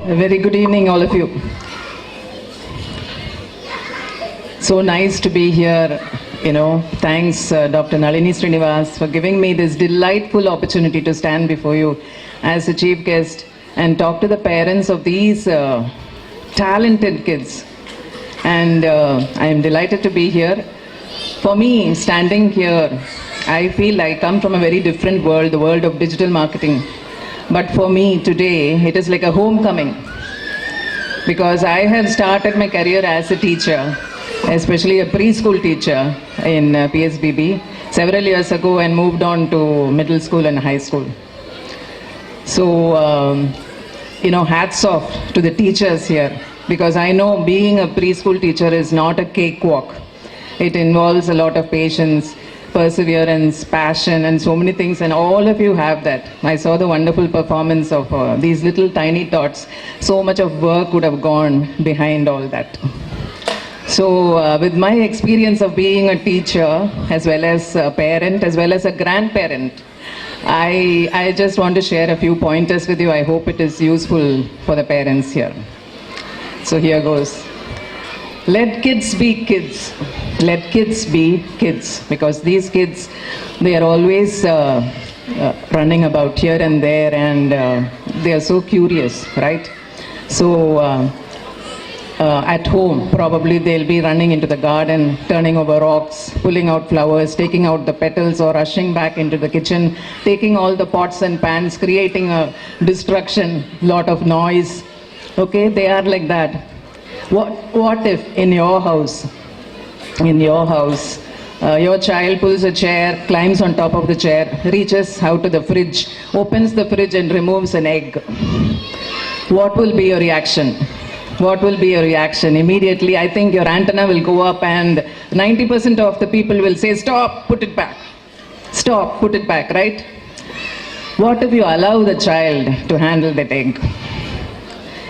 A very good evening, all of you. So nice to be here. Thanks, Dr. Nalini Srinivas, for giving me this delightful opportunity to stand before you as a chief guest and talk to the parents of these talented kids. And I am delighted to be here. For me, standing here, I feel I come from a very different world, the world of digital marketing. But for me today, it is like a homecoming, because I have started my career as a teacher, especially a preschool teacher in PSBB several years ago, and moved on to middle school and high school. So, hats off to the teachers here, because I know being a preschool teacher is not a cakewalk. It involves a lot of patience, perseverance, passion, and so many things, and all of you have that. I saw the wonderful performance of these little tiny tots. So much of work would have gone behind all that. So with my experience of being a teacher, as well as a parent, as well as a grandparent, I just want to share a few pointers with you. I hope it is useful for the parents here. So here goes. Let kids be kids. Let kids be kids. Because these kids, they are always running about here and there, and they are so curious, right? So at home, probably they'll be running into the garden, turning over rocks, pulling out flowers, taking out the petals, or rushing back into the kitchen, taking all the pots and pans, creating a destruction, lot of noise. Okay, they are like that. What if in your house, your child pulls a chair, climbs on top of the chair, reaches out to the fridge, opens the fridge and removes an egg? What will be your reaction? What will be your reaction? Immediately, I think your antenna will go up, and 90% of the people will say, stop, put it back. Stop, put it back, right? What if you allow the child to handle that egg?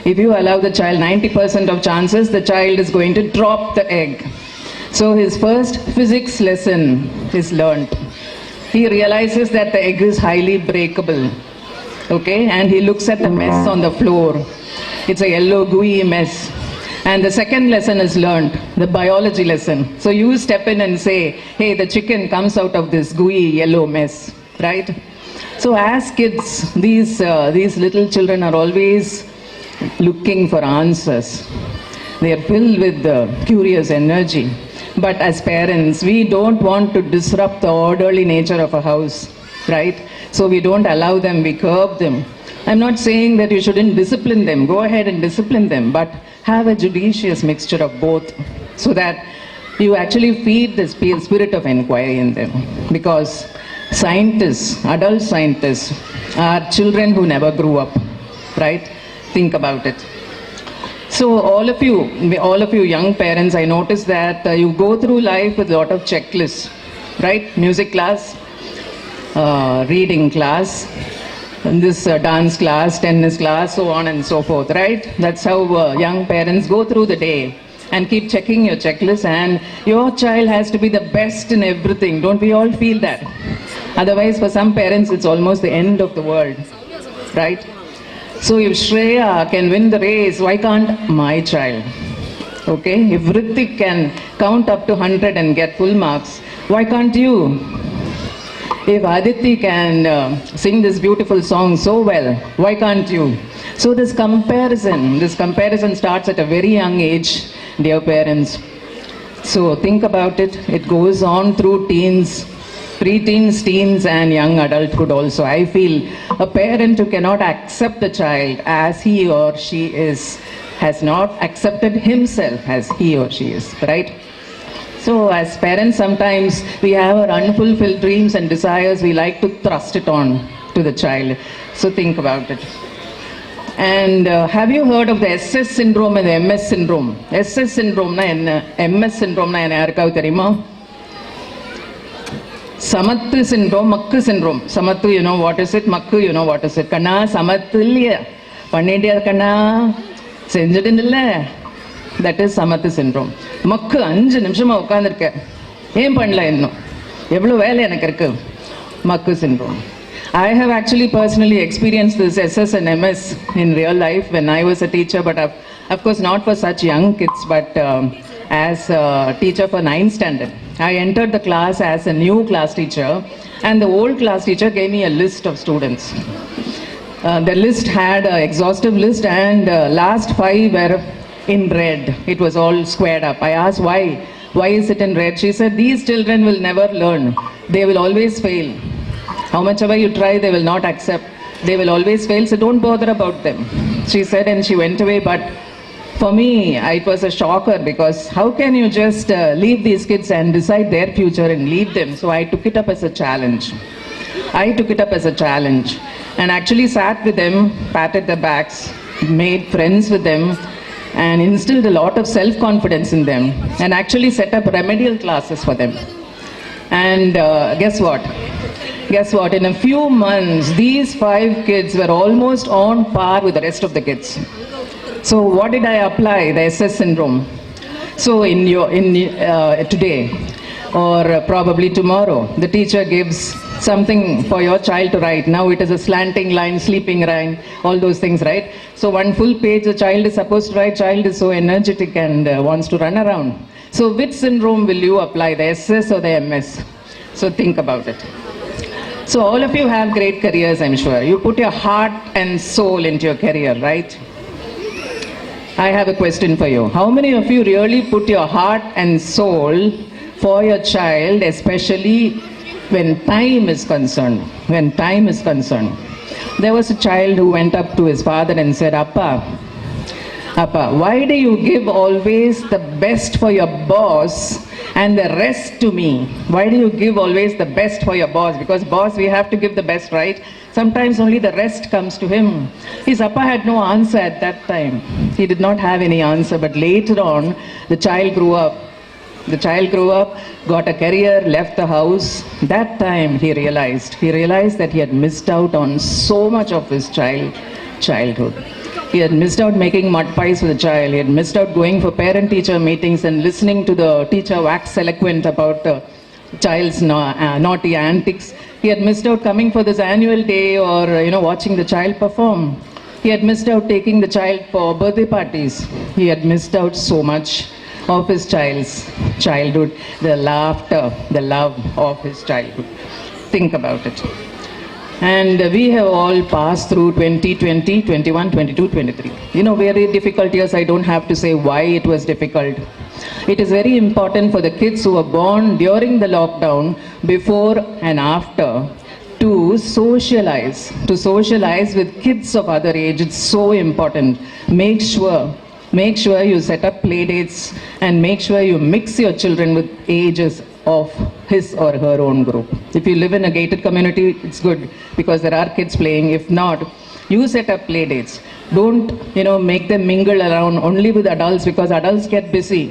If you allow the child, 90% of chances the child is going to drop the egg. So his first physics lesson is learnt. He realizes that the egg is highly breakable. Okay, and he looks at the mess on the floor. It's a yellow gooey mess. And the second lesson is learnt, the biology lesson. So you step in and say, hey, the chicken comes out of this gooey yellow mess, right? So as kids, these little children are always looking for answers. They are filled with curious energy. But as parents, we don't want to disrupt the orderly nature of a house, right? So we don't allow them, we curb them. I'm not saying that you shouldn't discipline them. Go ahead and discipline them, but have a judicious mixture of both, so that you actually feed the spirit of inquiry in them. Because scientists, adult scientists, are children who never grew up, right? Think about it. So all of you young parents, I notice that you go through life with a lot of checklists, right? Music class, reading class, and this dance class, tennis class, so on and so forth, right? That's how young parents go through the day and keep checking your checklist, and your child has to be the best in everything. Don't we all feel that? Otherwise, for some parents, it's almost the end of the world, right? So if Shreya can win the race, why can't my child? Okay, if Ritik can count up to 100 and get full marks, why can't you? If Aditi can sing this beautiful song so well, why can't you? So this comparison starts at a very young age, dear parents. So think about it. It goes on through teens, pre-teens, teens, and young adulthood also. I feel a parent who cannot accept the child as he or she is has not accepted himself as he or she is, right? So as parents, sometimes we have our unfulfilled dreams and desires. We like to thrust it on to the child. So think about it. And have you heard of the SS syndrome and the MS syndrome? SS syndrome na enna, MS syndrome na enna yarukavudhu theriyuma? Samathu syndrome, Makku syndrome. Samathu, you know what is it? Makku, you know what is it? Kanna, Samathu illaya. Pannidya kanna, senjidilla. That is Samathu syndrome. Makku, 5 நிமிஷமா உட்கார்ந்திருக்க. ஏன் பண்ணல இன்னும்? எவ்வளவு வேலை எனக்கு இருக்கு? Makku syndrome. I have actually personally experienced this SS and MS in real life when I was a teacher, but of course not for such young kids, but as a teacher for 9th standard. I entered the class as a new class teacher, and the old class teacher gave me a list of students. The list had an exhaustive list, and last 5 were in red. It was all squared up. I asked why. Why is it in red? She said, these children will never learn. They will always fail. How much ever you try, they will not accept. They will always fail, so don't bother about them. She said, and she went away. But for me, it was a shocker, because how can you just leave these kids and decide their future and leave them? So I took it up as a challenge. And actually sat with them, patted their backs, made friends with them, and instilled a lot of self-confidence in them, and actually set up remedial classes for them. And guess what? In a few months, these 5 kids were almost on par with the rest of the kids. So what did I apply? The SS syndrome. So today, or probably tomorrow, the teacher gives something for your child to write. Now it is a slanting line, sleeping line, all those things, right? So one full page the child is supposed to write. Child is so energetic and wants to run around. So which syndrome will you apply, the SS or the MS? So think about it. So all of you have great careers, I'm sure. You put your heart and soul into your career, right? I have a question for you. How many of you really put your heart and soul for your child, especially when time is concerned? There was a child who went up to his father and said, Appa, why do you give always the best for your boss and the rest to me? Why do you give always the best for your boss? Because boss, we have to give the best, right? Sometimes only the rest comes to him. His Appa had no answer at that time. He did not have any answer, but later on, the child grew up, got a career, left the house. That time he realized that he had missed out on so much of his childhood. He had missed out making mud pies for the child. He had missed out going for parent-teacher meetings and listening to the teacher wax eloquent about the child's naughty antics. He had missed out coming for this annual day or watching the child perform. He had missed out taking the child for birthday parties. He had missed out so much of his childhood, the laughter, the love of his childhood. Think about it. And we have all passed through 2020, 21, 22, 23. Very difficult years. I don't have to say why it was difficult. It is very important for the kids who were born during the lockdown, before and after, to socialize with kids of other age. It's so important. Make sure you set up play dates, and make sure you mix your children with ages of his or her own group. If you live in a gated community, it's good because there are kids playing. If not, you set up play dates. Don't make them mingle around only with adults, because adults get busy.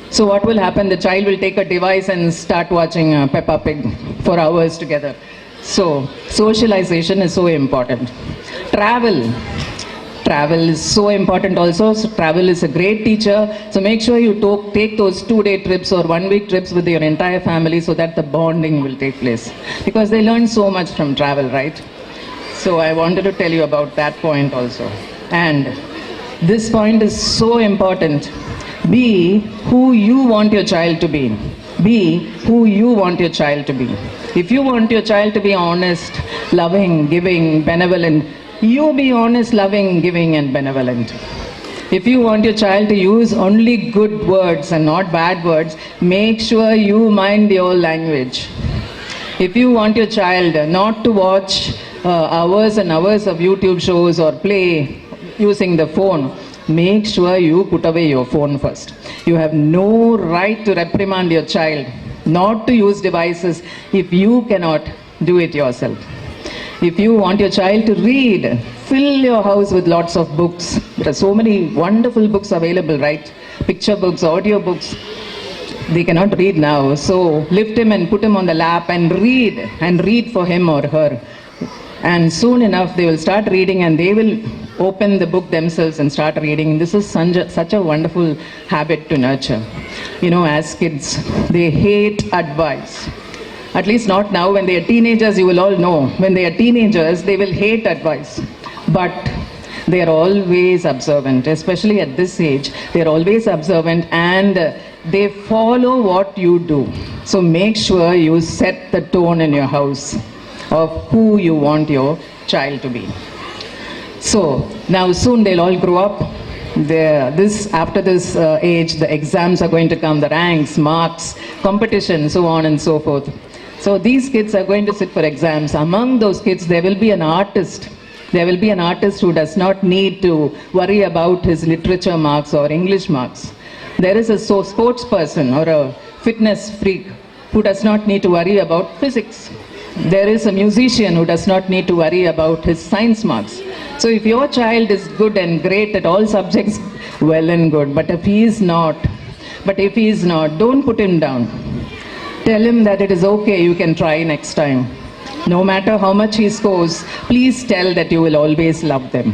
So what will happen? The child will take a device and start watching Peppa Pig for hours together. So socialization is so important. Travel is so important also. So travel is a great teacher. So make sure you take those 2-day trips or 1-week trips with your entire family, so that the bonding will take place. Because they learn so much from travel, right? So I wanted to tell you about that point also. And this point is so important. Be who you want your child to be. If you want your child to be honest, loving, giving, benevolent, you be honest, loving, giving, and benevolent. If you want your child to use only good words and not bad words, make sure you mind your language. If you want your child not to watch hours and hours of YouTube shows or play using the phone, make sure you put away your phone first. You have no right to reprimand your child not to use devices if you cannot do it yourself. If you want your child to read, fill your house with lots of books. There are so many wonderful books available, right? Picture books, audio books. They cannot read now. So lift him and put him on the lap and read for him or her. And soon enough, they will start reading, and they will open the book themselves and start reading. This is such a wonderful habit to nurture. As kids, they hate advice. At least not now. When they are teenagers, you will all know. When they are teenagers, they will hate advice. But they are always observant, especially at this age. They are always observant and they follow what you do. So make sure you set the tone in your house of who you want your child to be. So now soon they'll all grow up. After this age, the exams are going to come, the ranks, marks, competition, so on and so forth. So these kids are going to sit for exams. Among those kids, there will be an artist. There will be an artist who does not need to worry about his literature marks or English marks. There is a sports person or a fitness freak who does not need to worry about physics. There is a musician who does not need to worry about his science marks. So if your child is good and great at all subjects, well and good. But if he is not, don't put him down. Tell him that it is okay, you can try next time. No matter how much he scores, please tell that you will always love them.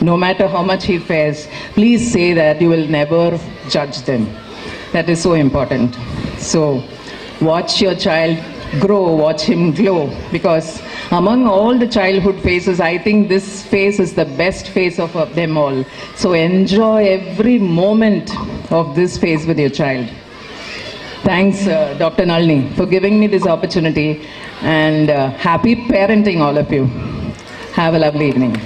No matter how much he fares, please say that you will never judge them. That is so important. So watch your child grow, watch him glow, because among all the childhood phases, I think this phase is the best phase of them all. So enjoy every moment of this phase with your child. Thanks, Dr. Nalini, for giving me this opportunity, and happy parenting, all of you. Have a lovely evening.